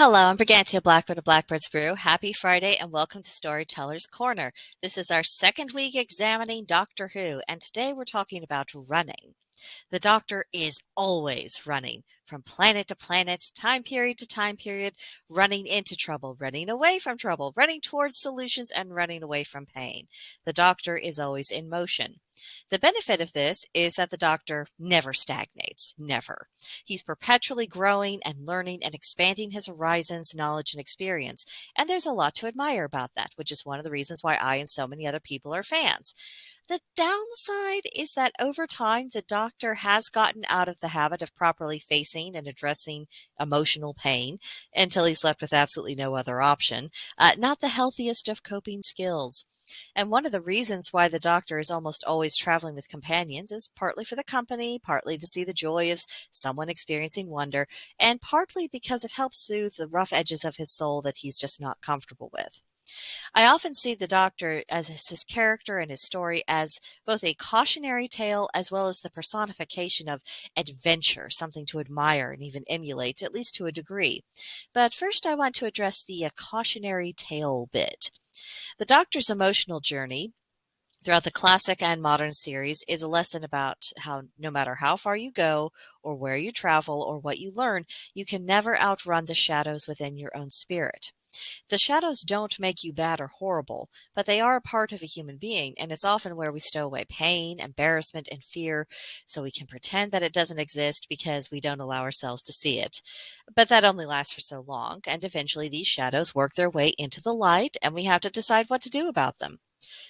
Hello, I'm BrigantiaBlackbird of Blackbird's Brew. Happy Friday and welcome to Storyteller's Corner. This is our second week examining Doctor Who, and today we're talking about running. The Doctor is always running, from planet to planet, time period to time period, running into trouble, running away from trouble, running towards solutions, and running away from pain. The Doctor is always in motion. The benefit of this is that the Doctor never stagnates, never. He's perpetually growing and learning and expanding his horizons, knowledge, and experience. And there's a lot to admire about that, which is one of the reasons why I and so many other people are fans. The downside is that over time, the Doctor has gotten out of the habit of properly facing and addressing emotional pain until he's left with absolutely no other option. Not the healthiest of coping skills. And one of the reasons why the Doctor is almost always traveling with companions is partly for the company, partly to see the joy of someone experiencing wonder, and partly because it helps soothe the rough edges of his soul that he's just not comfortable with. I often see the Doctor as his character and his story as both a cautionary tale as well as the personification of adventure, something to admire and even emulate, at least to a degree. But first I want to address the cautionary tale bit. The Doctor's emotional journey throughout the classic and modern series is a lesson about how no matter how far you go or where you travel or what you learn, you can never outrun the shadows within your own spirit. The shadows don't make you bad or horrible, but they are a part of a human being, and it's often where we stow away pain, embarrassment, and fear, so we can pretend that it doesn't exist because we don't allow ourselves to see it. But that only lasts for so long, and eventually these shadows work their way into the light, and we have to decide what to do about them.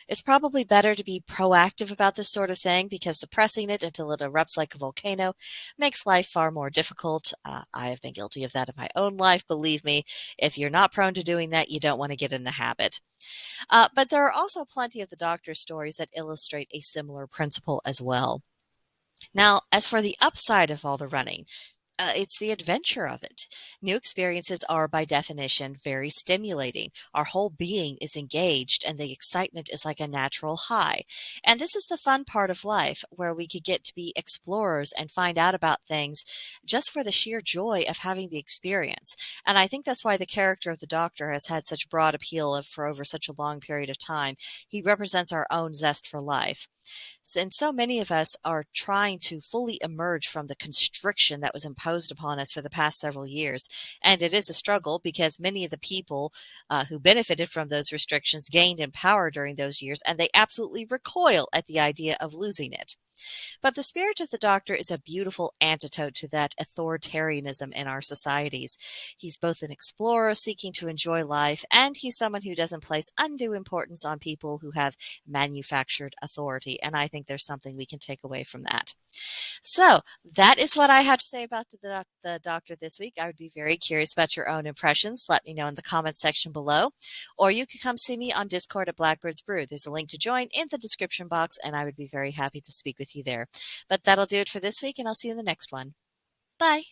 It's probably better to be proactive about this sort of thing because suppressing it until it erupts like a volcano makes life far more difficult. I have been guilty of that in my own life. Believe me, if you're not prone to doing that, you don't want to get in the habit. But there are also plenty of the Doctor's stories that illustrate a similar principle as well. Now, as for the upside of all the running, it's the adventure of it. New experiences are, by definition, very stimulating. Our whole being is engaged, and the excitement is like a natural high. And this is the fun part of life, where we could get to be explorers and find out about things just for the sheer joy of having the experience. And I think that's why the character of the Doctor has had such broad appeal for over such a long period of time. He represents our own zest for life. And so many of us are trying to fully emerge from the constriction that was imposed upon us for the past several years. And it is a struggle because many of the people who benefited from those restrictions gained in power during those years, and they absolutely recoil at the idea of losing it. But the spirit of the Doctor is a beautiful antidote to that authoritarianism in our societies. He's both an explorer seeking to enjoy life, and he's someone who doesn't place undue importance on people who have manufactured authority. And I think there's something we can take away from that. So that is what I have to say about the Doctor this week. I would be very curious about your own impressions. Let me know in the comments section below. Or you can come see me on Discord at Blackbird's Brew. There's a link to join in the description box, and I would be very happy to speak with you there. But that'll do it for this week, and I'll see you in the next one. Bye.